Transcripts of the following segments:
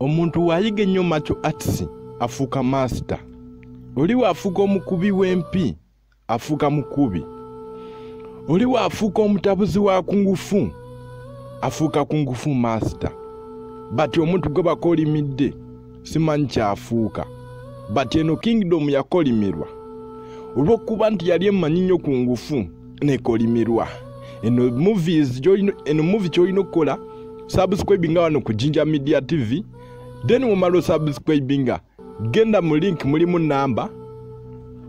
Omuntu wayiga ennyo martial arts afuuka master. Oli waafuuka omukubi w'empi afuuka mukubi. Oli waafuuka omutabuzi wa kungufu afuuka kungufu master. Bati omuntu gwe bakolimidde simanyi kyafuuka. Bati eno kingdom yakolimirwa olw'okuba nti yali emanyi nnyo ku ngufu nekolimirwa. Eno movie kyolina okukola subscribinga wano ku Jinja Media TV. Then womala subscribinga genda mu link mulimu namba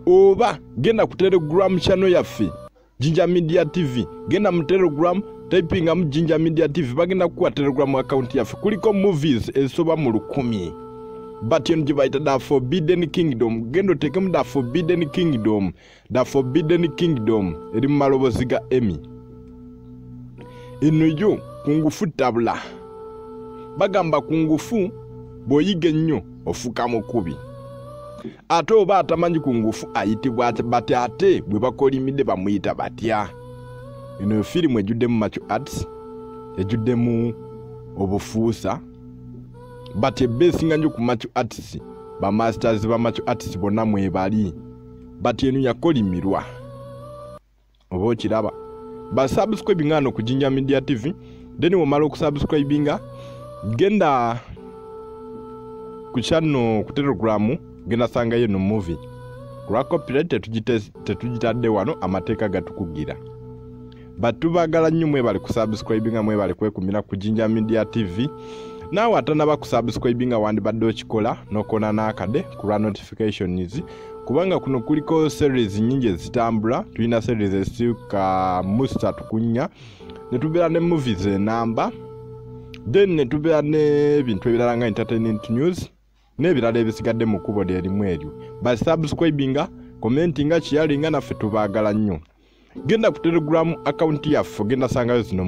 oba genda ku Telegram channel yaffe Jinja Media TV. Genda mu Telegram typinga mu Jinja Media TV bagenda kuwa Telegram account yaffe kuliko movies esoba mu 100. But eno gyebayita da Forbidden Kingdom. Gendo tekemu da Forbidden Kingdom. Da Forbidden Kingdom eri mu malobozi ga Emmy. Eno yo kungufu tabula. Bagamba kungufu bw'oyiga ennyo ofuuka mukubi. Ate oba atamanyi kungufu ayitibwa ate, bati ate bwe bakolimidde bamuyita batya. Eno firimu ejjuddemu martial arts, ejjuddemu obufuusa. But ebesinga nnyo ku martial arts, ba masters ba martial arts bonna mwebali. But eno yakolimirwa. Oba okiraba. Ba subscribinga wano ku Jinja Media TV. Then womala okusubscribinga genda ku channel ku Telegram genda sangayo no movie. Kwa copyright tetugitadde wano amateeka gatukugira. But tubagala nnyo mwebali ku subscribinga mwebali kwekumira ku Jinja Media TV. Nawe atanaba ku subscribinga wandibadde okikola n'okona n'akade ku lwa notifications kubanga kuno kuliko series nyingi ezitambula. Tulina series ezisika musta tukunya ne tubeera ne movies enamba, then ne tubeera n'ebintu ebirala nga entertainment news n'ebirala ebisigadde mu kkubo lyerimu eryo. Ba subscribinga, commentinga, sharinga naffe tubaagala nnyo. Genda ku Telegram account yaffe genda sangayo zino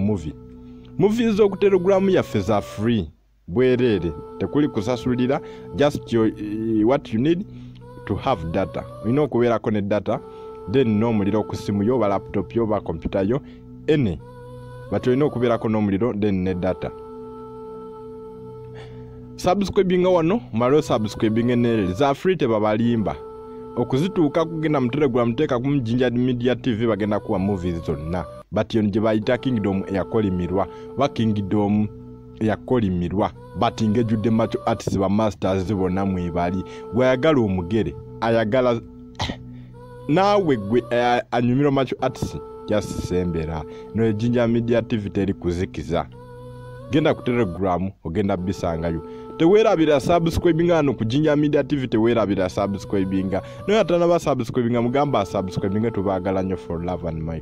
movies ku Telegram yaffe za free. Bwerere tekuli kusasulira, just what you need to have data. Olina okubeerako ne data, then n'omuliro ku simu yo, ba laptop yo, ba computer yo, ene but olina okubeerako n'omuliro then ne data. Subscribinga wano malo subscribinga enere za free tebabalimba. Okuzituuka kugenda mu Telegram teeka ku Jinja Media TV bagenda kuwa movies zonna. But eno gye bayita Kingdom eyakolimirwa ba Kingdom yakolimirwa but ngejudde martial arts ba masters bonna mwebali. Gwayagala omugere ayagala nawe gwe anyumira martial arts kyasembera. No Jinja Media TV teri kuzikiza. Genda ku Telegram ogenda bisangayo. Teweerabira subscribinga hano ku Jinja Media TV, teweerabira subscribinga. No atanaba subscribinga mugamba subscribinga tubaagala nnyo for love and might.